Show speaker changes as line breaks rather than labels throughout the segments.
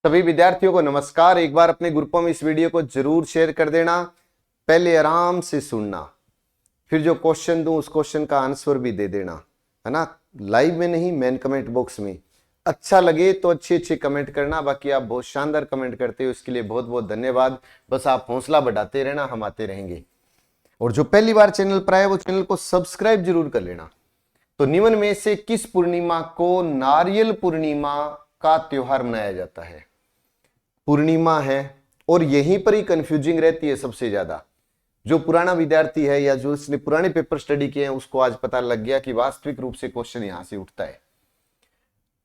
सभी विद्यार्थियों को नमस्कार। एक बार अपने ग्रुपों में इस वीडियो को जरूर शेयर कर देना। पहले आराम से सुनना, फिर जो क्वेश्चन दूं उस क्वेश्चन का आंसर भी दे देना, है ना। लाइव में नहीं, मेन कमेंट बॉक्स में। अच्छा लगे तो अच्छे अच्छे कमेंट करना। बाकी आप बहुत शानदार कमेंट करते हो, इसके लिए बहुत बहुत धन्यवाद। बस आप हौसला बढ़ाते रहना, हम आते रहेंगे। और जो पहली बार चैनल पर आए वो चैनल को सब्सक्राइब जरूर कर लेना। तो निम्न में से किस पूर्णिमा को नारियल पूर्णिमा का त्योहार मनाया जाता है? पूर्णिमा है, और यहीं पर ही कंफ्यूजिंग रहती है सबसे ज्यादा। जो पुराना विद्यार्थी है या जो उसने पुराने पेपर स्टडी किए हैं उसको आज पता लग गया कि वास्तविक रूप से क्वेश्चन यहां से उठता है।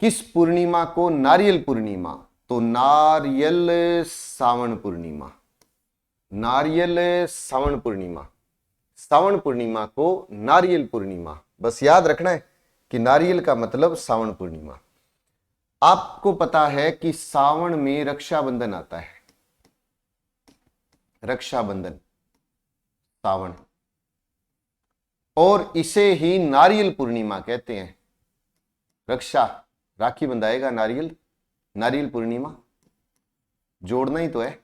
किस पूर्णिमा को नारियल पूर्णिमा? तो नारियल सावन पूर्णिमा। नारियल सावन पूर्णिमा। सावन पूर्णिमा को नारियल पूर्णिमा। बस याद रखना है कि नारियल का मतलब सावन पूर्णिमा। आपको पता है कि सावन में रक्षाबंधन आता है। रक्षाबंधन सावन, और इसे ही नारियल पूर्णिमा कहते हैं। रक्षा, राखी बंधाएगा नारियल, नारियल पूर्णिमा जोड़ना ही तो है।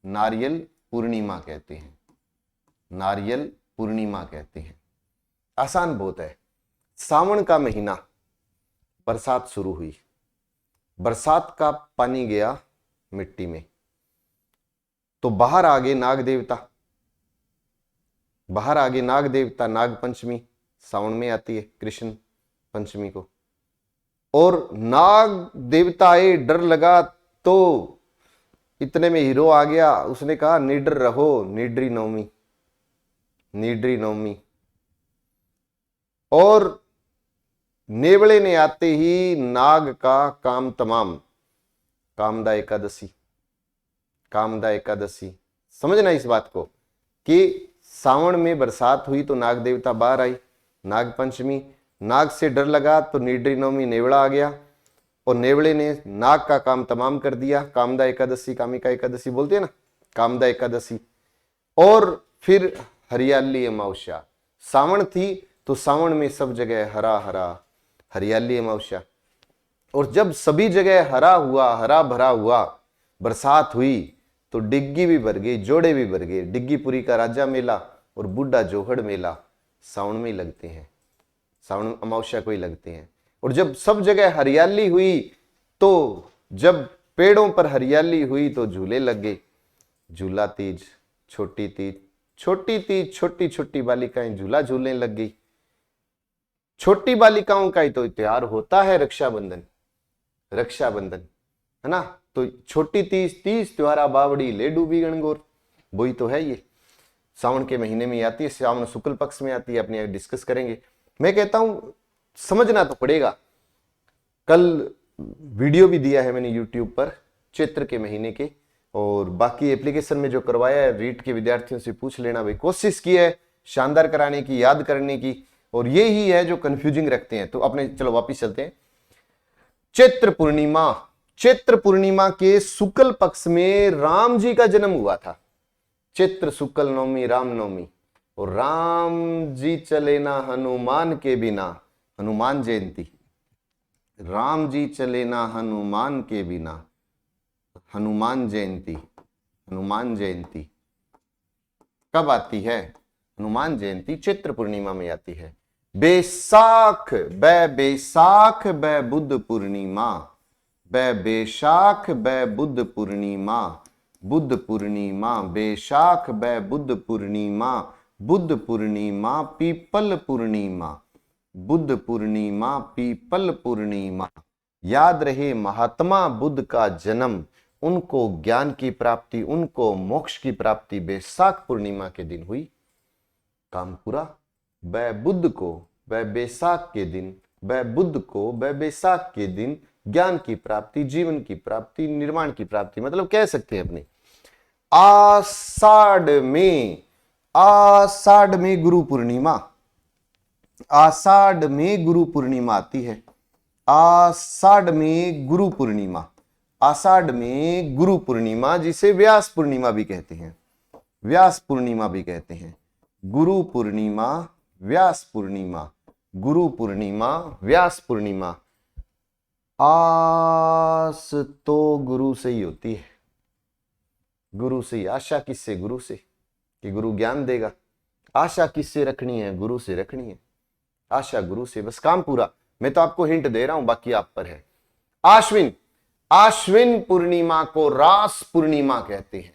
नारियल पूर्णिमा कहते हैं, नारियल पूर्णिमा कहते हैं। आसान बहुत है। सावन का महीना, बरसात शुरू हुई, बरसात का पानी गया मिट्टी में, तो बाहर आ गए नाग देवता। बाहर आ गए नाग देवता। नाग पंचमी सावन में आती है, कृष्ण पंचमी को। और नाग देवता आए, डर लगा, तो इतने में हीरो आ गया। उसने कहा निडर रहो, निडरी नवमी, निडरी नवमी। और नेवले ने आते ही नाग का काम तमाम। कामदा एकादशी, कामदा एकादशी। समझना इस बात को कि सावन में बरसात हुई तो नाग देवता बाहर आई। नाग पंचमी, नाग से डर लगा तो निडरी नवमी, नेवला आ गया और नेवले ने नाग का काम तमाम कर दिया। कामदा एकादशी, कामिका एकादशी बोलते हैं ना, कामदा एकादशी। और फिर हरियाली अमावस्या। सावन थी तो सावन में सब जगह हरा हरा, हरियाली अमावस्या। और जब सभी जगह हरा हुआ, हरा भरा हुआ, बरसात हुई, तो डिग्गी भी भर गई, जोड़े भी भर गए। डिग्गीपुरी का राजा मेला और बूढ़ा जोहड़ मेला सावन में ही लगते हैं, सावन अमावस्या को ही लगते हैं। और जब सब जगह हरियाली हुई, तो जब पेड़ों पर हरियाली हुई तो झूले लग गए। झूला तीज, छोटी तीज, छोटी तीज, छोटी छोटी बालिकाएं झूला झूलने लग गई। छोटी बालिकाओं का ही तो त्योहार होता है रक्षाबंधन। रक्षाबंधन, है ना। तो छोटी तीज, तीज त्योहारा बावड़ी, ले डूबी गणगौर, वही तो है। ये सावन के महीने में आती है, सावन शुक्ल पक्ष में आती है। अपने डिस्कस करेंगे। मैं कहता हूं समझना तो पड़ेगा। कल वीडियो भी दिया है मैंने यूट्यूब पर चैत्र के महीने के, और बाकी एप्लीकेशन में जो करवाया है रीट के विद्यार्थियों से पूछ लेना भाई। कोशिश की है शानदार कराने की, याद करने की, और ये ही है जो कंफ्यूजिंग रखते हैं। तो अपने चलो वापिस चलते हैं। चैत्र पूर्णिमा, चैत्र पूर्णिमा के शुक्ल पक्ष में राम जी का जन्म हुआ था। चैत्र शुक्ल नवमी, राम नवमी। और राम जी चले ना हनुमान के बिना, हनुमान जयंती। राम जी चले ना हनुमान के बिना, हनुमान जयंती। हनुमान जयंती कब आती है? हनुमान जयंती चैत्र पूर्णिमा में आती है। बैसाख, बैसाख बै बुद्ध पूर्णिमा, बैसाख बै बुद्ध पूर्णिमा, बुद्ध पूर्णिमा, बैसाख बै बुद्ध पूर्णिमा, बुद्ध पूर्णिमा, पीपल पूर्णिमा, बुद्ध पूर्णिमा, पीपल पूर्णिमा। याद रहे महात्मा बुद्ध का जन्म, उनको ज्ञान की प्राप्ति, उनको मोक्ष की प्राप्ति बैसाख पूर्णिमा के दिन हुई। काम पूरा। वह बुद्ध को वह बैसाख के दिन, वह बुद्ध को वह बैसाख के दिन ज्ञान की प्राप्ति, जीवन की प्राप्ति, निर्माण की प्राप्ति, मतलब कह सकते हैं अपने। आषाढ़ में, आषाढ़ में गुरु पूर्णिमा, आषाढ़ में गुरु पूर्णिमा आती है। आषाढ़ में गुरु पूर्णिमा, आषाढ़ में गुरु पूर्णिमा, जिसे व्यास पूर्णिमा भी कहते हैं, व्यास पूर्णिमा भी कहते हैं। गुरु पूर्णिमा, व्यास पूर्णिमा, गुरु पूर्णिमा, व्यास पूर्णिमा। आस तो गुरु से ही होती है, गुरु से ही। आशा किससे? गुरु से, कि गुरु ज्ञान देगा। आशा किससे रखनी है? गुरु से रखनी है। आशा गुरु से, बस काम पूरा। मैं तो आपको हिंट दे रहा हूं, बाकी आप पर है। आश्विन, आश्विन पूर्णिमा को रास पूर्णिमा कहते हैं।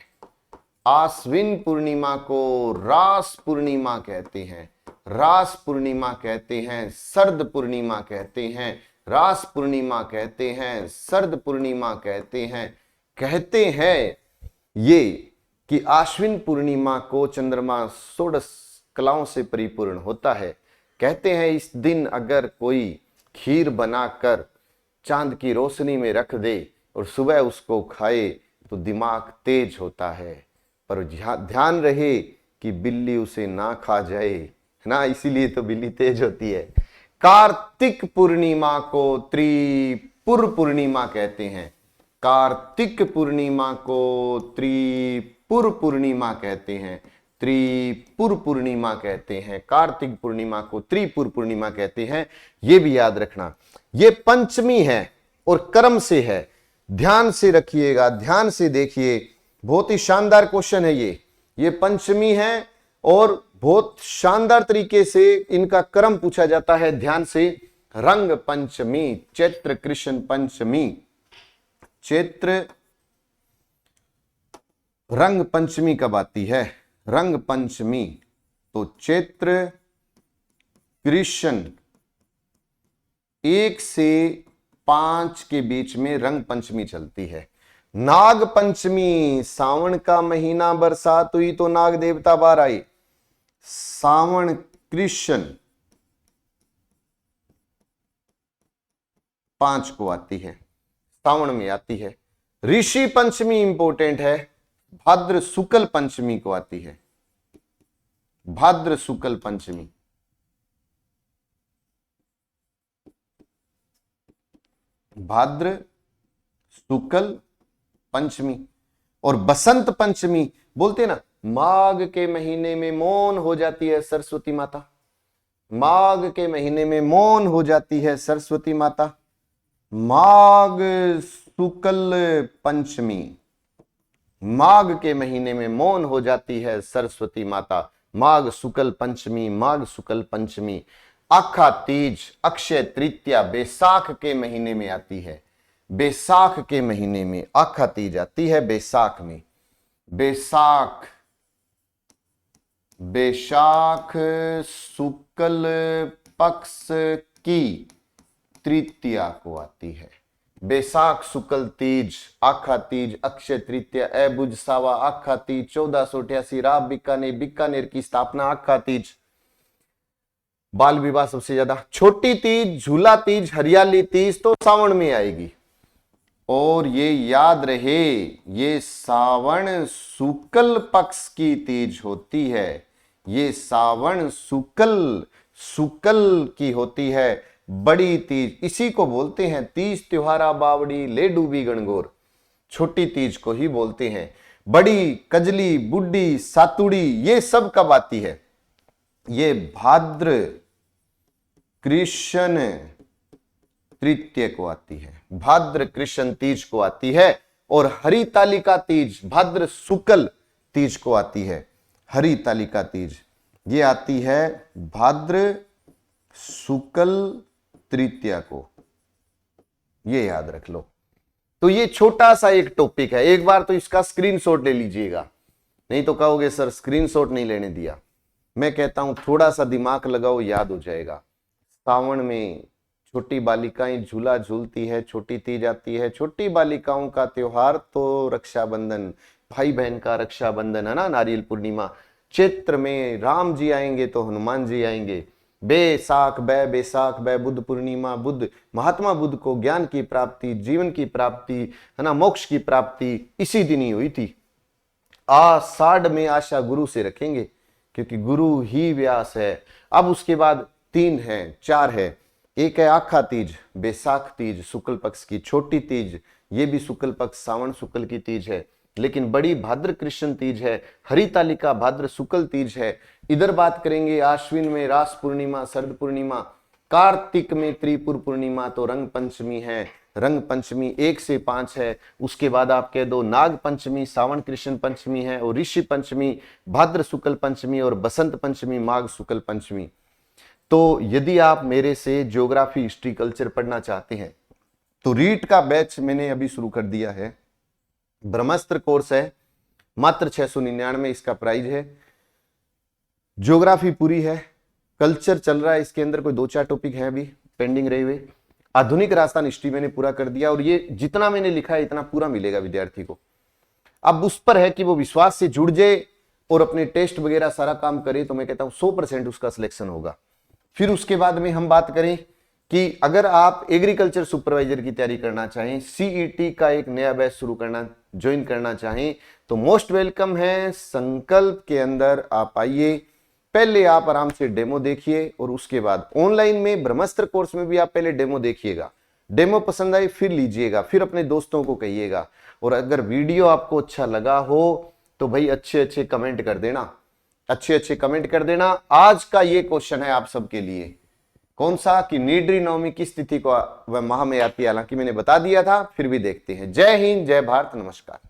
आश्विन पूर्णिमा को रास पूर्णिमा कहते हैं। रास पूर्णिमा कहते हैं, शरद पूर्णिमा कहते हैं, रास पूर्णिमा कहते हैं, शरद पूर्णिमा कहते हैं। कहते हैं ये कि आश्विन पूर्णिमा को चंद्रमा 16 कलाओं से परिपूर्ण होता है। कहते हैं इस दिन अगर कोई खीर बनाकर चांद की रोशनी में रख दे और सुबह उसको खाए तो दिमाग तेज होता है, पर ध्यान रहे कि बिल्ली उसे ना खा जाए, है ना, इसीलिए तो बिल्ली तेज होती है। कार्तिक पूर्णिमा को त्रिपुर पूर्णिमा कहते हैं। कार्तिक पूर्णिमा को त्रिपुर पूर्णिमा कहते हैं। त्रिपुर पूर्णिमा कहते हैं, कार्तिक पूर्णिमा को त्रिपुर पूर्णिमा कहते हैं। यह भी याद रखना। ये पंचमी है और कर्म से है, ध्यान से रखिएगा, ध्यान से देखिए। बहुत ही शानदार क्वेश्चन है ये पंचमी है और बहुत शानदार तरीके से इनका क्रम पूछा जाता है, ध्यान से। रंग पंचमी, चैत्र कृष्ण पंचमी, चैत्र रंग पंचमी कब आती है? रंग पंचमी तो चैत्र कृष्ण 1 से 5 के बीच में रंग पंचमी चलती है। नाग पंचमी, सावन का महीना, बरसात हुई तो नाग देवता बाहर आए। सावन कृष्ण 5 को आती है, सावन में आती है। ऋषि पंचमी इंपॉर्टेंट है, भाद्र शुक्ल पंचमी को आती है। भाद्र शुक्ल पंचमी, भाद्र शुक्ल पंचमी। और बसंत पंचमी बोलते ना, माघ के महीने में मौन हो जाती है सरस्वती माता। माघ के महीने में मौन हो जाती है सरस्वती माता। माघ शुक्ल पंचमी, माघ के महीने में मौन हो जाती है सरस्वती माता। माघ शुक्ल पंचमी, माघ शुक्ल पंचमी। आखा तीज, अक्षय तृतीया बैसाख के महीने में आती है। बैसाख के महीने में आखा तीज आती है, बैसाख में। बैसाख, बैसाख शुक्ल पक्ष की तृतीया को आती है। बैसाख शुक्ल तीज, आखा तीज, अक्षय तृतीया, अबुझ सावा, आखा तीज, 1488, राव बीकानेर, बीकानेर की स्थापना, आखा तीज। बाल विवाह सबसे ज्यादा। छोटी तीज, झूला तीज, हरियाली तीज तो सावन में आएगी। और ये याद रहे, ये सावन शुक्ल पक्ष की तीज होती है। ये सावन शुक्ल की होती है, बड़ी तीज। इसी को बोलते हैं तीज त्योहारा बावड़ी ले डूबी गणगौर। छोटी तीज को ही बोलते हैं। बड़ी, कजली, बुड्ढी, सातुड़ी, ये सब कब आती है? ये भाद्र कृष्ण तृतीय को आती है, भाद्र कृष्ण तीज को आती है। और हरितालिका तीज भाद्र शुक्ल तीज को आती है। हरितालिका तीज ये आती है भाद्र शुक्ल तृतीया को, ये याद रख लो। तो ये छोटा सा एक टॉपिक है, एक बार तो इसका स्क्रीनशॉट ले लीजिएगा, नहीं तो कहोगे सर स्क्रीनशॉट नहीं लेने दिया। मैं कहता हूं थोड़ा सा दिमाग लगाओ, याद हो जाएगा। सावन में छोटी बालिकाएं झूला झूलती है, छोटी तीज आती है। छोटी बालिकाओं का त्योहार तो रक्षाबंधन, भाई बहन का रक्षाबंधन है ना, नारियल पूर्णिमा। चैत्र में राम जी आएंगे तो हनुमान जी आएंगे। बैसाख बुद्ध पूर्णिमा, बुद्ध, महात्मा बुद्ध को ज्ञान की प्राप्ति, जीवन की प्राप्ति, है ना, मोक्ष की प्राप्ति इसी दिन ही हुई थी। आषाढ़ में आशा गुरु से रखेंगे क्योंकि गुरु ही व्यास है। अब उसके बाद 3 है, 4 है। एक है आखा तीज, बैसाख तीज शुक्ल पक्ष की। छोटी तीज ये भी शुक्ल पक्ष सावन शुक्ल की तीज है, लेकिन बड़ी भाद्र कृष्ण तीज है। हरितालिका भाद्र शुक्ल तीज है। इधर बात करेंगे आश्विन में रास पूर्णिमा, शरद पूर्णिमा। कार्तिक में त्रिपुर पूर्णिमा तो रंग पंचमी है। रंग पंचमी 1 से 5 है, उसके बाद आप कह दो नाग पंचमी, सावन कृष्ण पंचमी है, और ऋषि पंचमी, भाद्र शुक्ल पंचमी, और बसंत पंचमी, माघ शुक्ल पंचमी। तो यदि आप मेरे से ज्योग्राफी, हिस्ट्री, कल्चर पढ़ना चाहते हैं तो रीट का बैच मैंने अभी शुरू कर दिया है। ब्रह्मास्त्र कोर्स है, मात्र 699 इसका प्राइस है। ज्योग्राफी पूरी है, कल्चर चल रहा है, इसके अंदर कोई 2-4 टॉपिक है अभी पेंडिंग रहे हुए। आधुनिक राजस्थान हिस्ट्री मैंने पूरा कर दिया, और ये जितना मैंने लिखा है इतना पूरा मिलेगा विद्यार्थी को। अब उस पर है कि वो विश्वास से जुड़ जाए और अपने टेस्ट वगैरह सारा काम करे, तो मैं कहता हूं 100% उसका सिलेक्शन होगा। फिर उसके बाद में हम बात करें कि अगर आप एग्रीकल्चर सुपरवाइजर की तैयारी करना चाहें, सीईटी का एक नया बैच शुरू करना, ज्वाइन करना चाहें, तो मोस्ट वेलकम है। संकल्प के अंदर आप आइए, पहले आप आराम से डेमो देखिए, और उसके बाद ऑनलाइन में ब्रह्मास्त्र कोर्स में भी आप पहले डेमो देखिएगा। डेमो पसंद आए फिर लीजिएगा, फिर अपने दोस्तों को कहिएगा। और अगर वीडियो आपको अच्छा लगा हो तो भाई अच्छे अच्छे कमेंट कर देना, अच्छे अच्छे कमेंट कर देना। आज का ये क्वेश्चन है आप सबके लिए, कौन सा, कि नीडरी नवमी किस तिथि को वह माह में आती है, हालांकि मैंने बता दिया था, फिर भी देखते हैं। जय हिंद, जय भारत, नमस्कार।